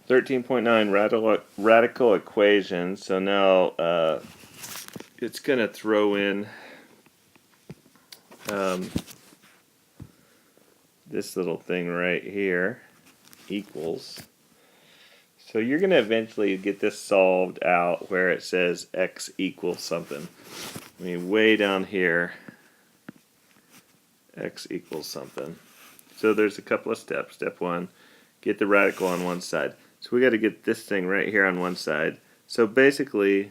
13.9 radical equation. So now it's going to throw in this little thing right here, equals. So you're going to eventually get this solved out where it says x equals something. I mean, way down here, x equals something. So there's a couple of steps. Step one, get the radical on one side. So we got to get this thing right here on one side. So basically,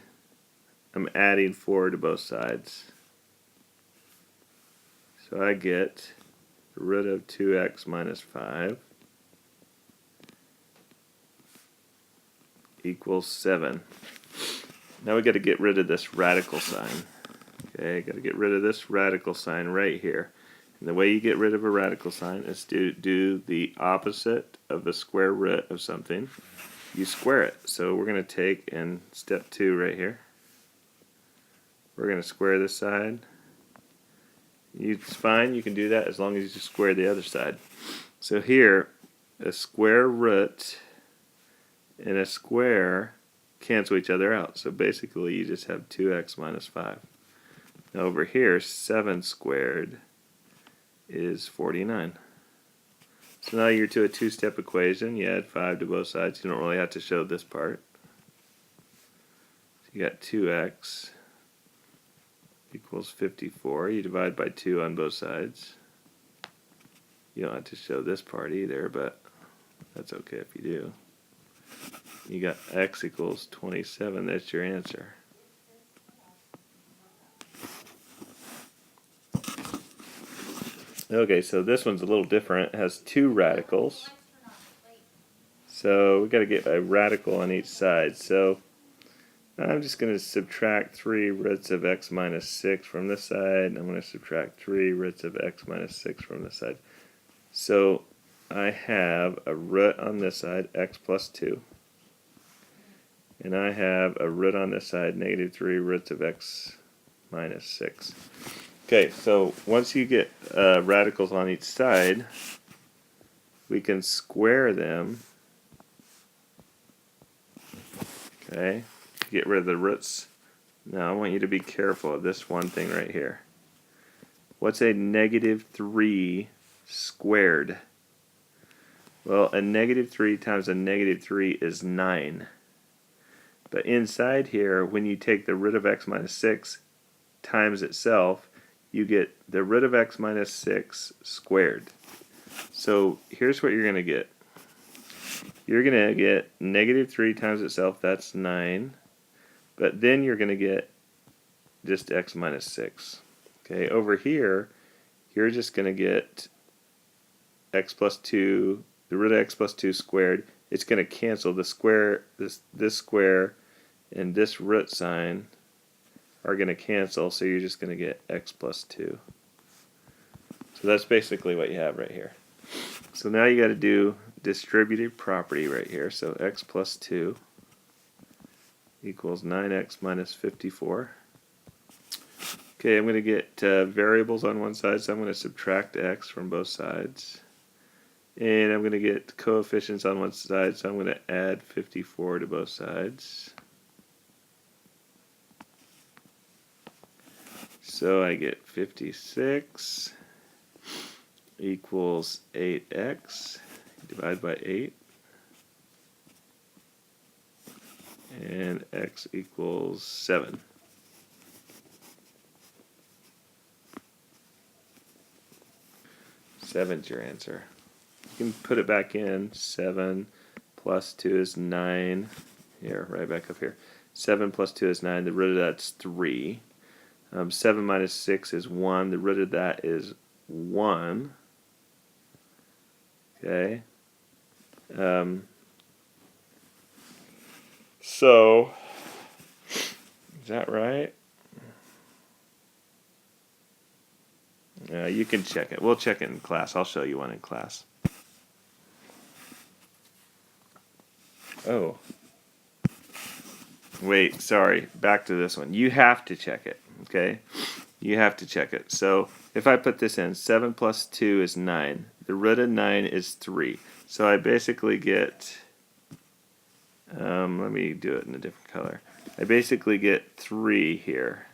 I'm adding 4 to both sides. So I get root of 2x minus 5 equals 7. Now we got to get rid of this radical sign. Okay, got to get rid of this radical sign right here. And the way you get rid of a radical sign is to do the opposite of the square root of something. You square it. So we're going to take in step 2 right here. We're going to square this side. It's fine, you can do that as long as you square the other side. So here, a square root and a square cancel each other out. So basically you just have 2x minus 5. Now over here, 7 squared is 49. So now you're to a two-step equation. You add 5 to both sides. You don't really have to show this part. So you got 2x equals 54. You divide by 2 on both sides. You don't have to show this part either, but that's okay if you do. You got x equals 27. That's your answer. Okay, so this one's a little different. It has 2 radicals. So we got to get a radical on each side. So I'm just going to subtract 3 roots of x minus 6 from this side. I'm going to subtract 3 roots of x minus 6 from this side. So I have a root on this side, x plus 2. And I have a root on this side, negative 3 roots of x minus 6. Okay, so once you get radicals on each side, we can square them. Okay, get rid of the roots. Now I want you to be careful of this one thing right here. What's a negative 3 squared? Well, a negative 3 times a negative 3 is 9. But inside here, when you take the root of x minus 6 times itself, you get the root of x minus 6 squared. So here's what you're going to get. You're going to get negative 3 times itself, that's 9. But then you're going to get just x minus 6. Okay, over here, you're just going to get x plus 2, the root of x plus 2 squared. It's going to cancel the square, this square, and this root sign are going to cancel, so you're just going to get x plus 2. So that's basically what you have right here. So now you got to do distributive property right here. So x plus 2 equals 9x minus 54. Okay, I'm going to get variables on one side, so I'm going to subtract x from both sides. And I'm going to get coefficients on one side, so I'm going to add 54 to both sides. So I get 56 equals 8x, divide by 8, and x equals 7. Seven's your answer. You can put it back in. 7 plus 2 is 9. Here, right back up here. 7 plus 2 is 9. The root of that's 3. 7 minus 6 is 1. The root of that is 1. Okay. So, is that right? You can check it. We'll check it in class. I'll show you one in class. Oh. Wait, sorry. Back to this one. You have to check it. Okay? You have to check it. So if I put this in, 7 plus 2 is 9. The root of 9 is 3. So I basically get Let me do it in a different color. I basically get 3 here.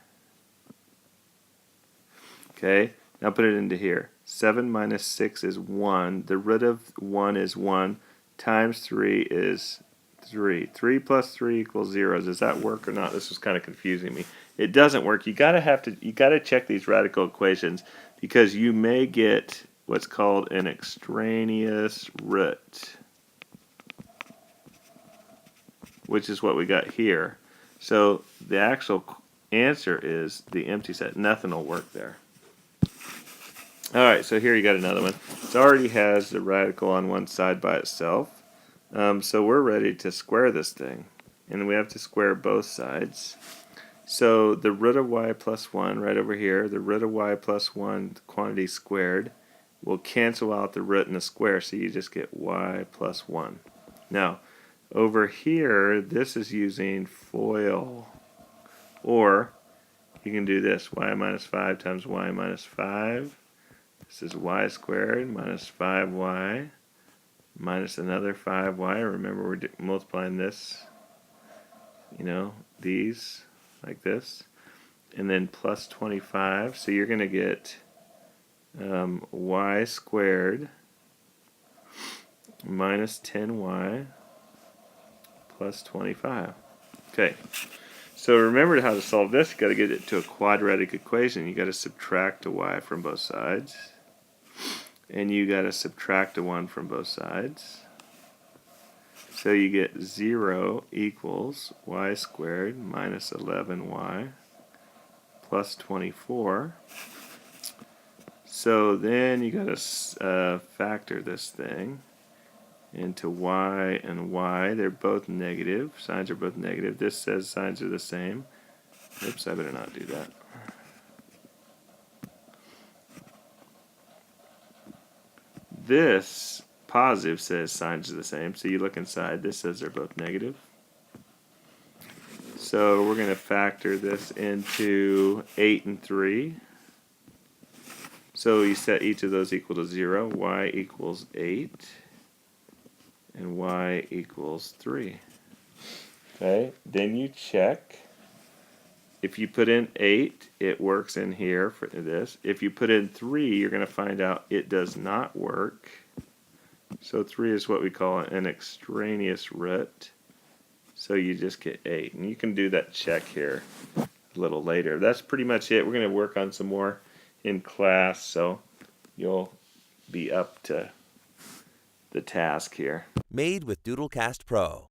Okay, now put it into here. 7 minus 6 is 1. The root of 1 is 1. Times 3 is 3. 3 plus 3 equals 0. Does that work or not? This was kind of confusing me. It doesn't work. You gotta check these radical equations because you may get what's called an extraneous root, which is what we got here. So the actual answer is the empty set. Nothing will work there. Alright, so here you got another one. It already has the radical on one side by itself. So we're ready to square this thing. And we have to square both sides. So the root of y plus 1 right over here, the root of y plus 1 quantity squared will cancel out the root and the square, so you just get y plus 1. Now, over here, this is using FOIL. Or you can do this, y minus 5 times y minus 5. This is y squared minus 5y minus another 5y. Remember, we're multiplying this, these like this. And then plus 25. So you're going to get y squared minus 10y plus 25. Okay. So remember how to solve this. You got to get it to a quadratic equation. You got to subtract a y from both sides. And you got to subtract a 1 from both sides. So you get 0 equals y squared minus 11y plus 24. So then you got to factor this thing into y and y. They're both negative. Signs are both negative. This says signs are the same. Oops, I better not do that. This positive says signs are the same, so you look inside. This says they're both negative. So we're going to factor this into 8 and 3. So you set each of those equal to 0. Y equals 8 and y equals 3. Okay, then you check. If you put in 8, it works in here for this. If you put in 3, you're going to find out it does not work. So 3 is what we call an extraneous root. So you just get 8. And you can do that check here a little later. That's pretty much it. We're going to work on some more in class, so you'll be up to the task here. Made with Doodlecast Pro.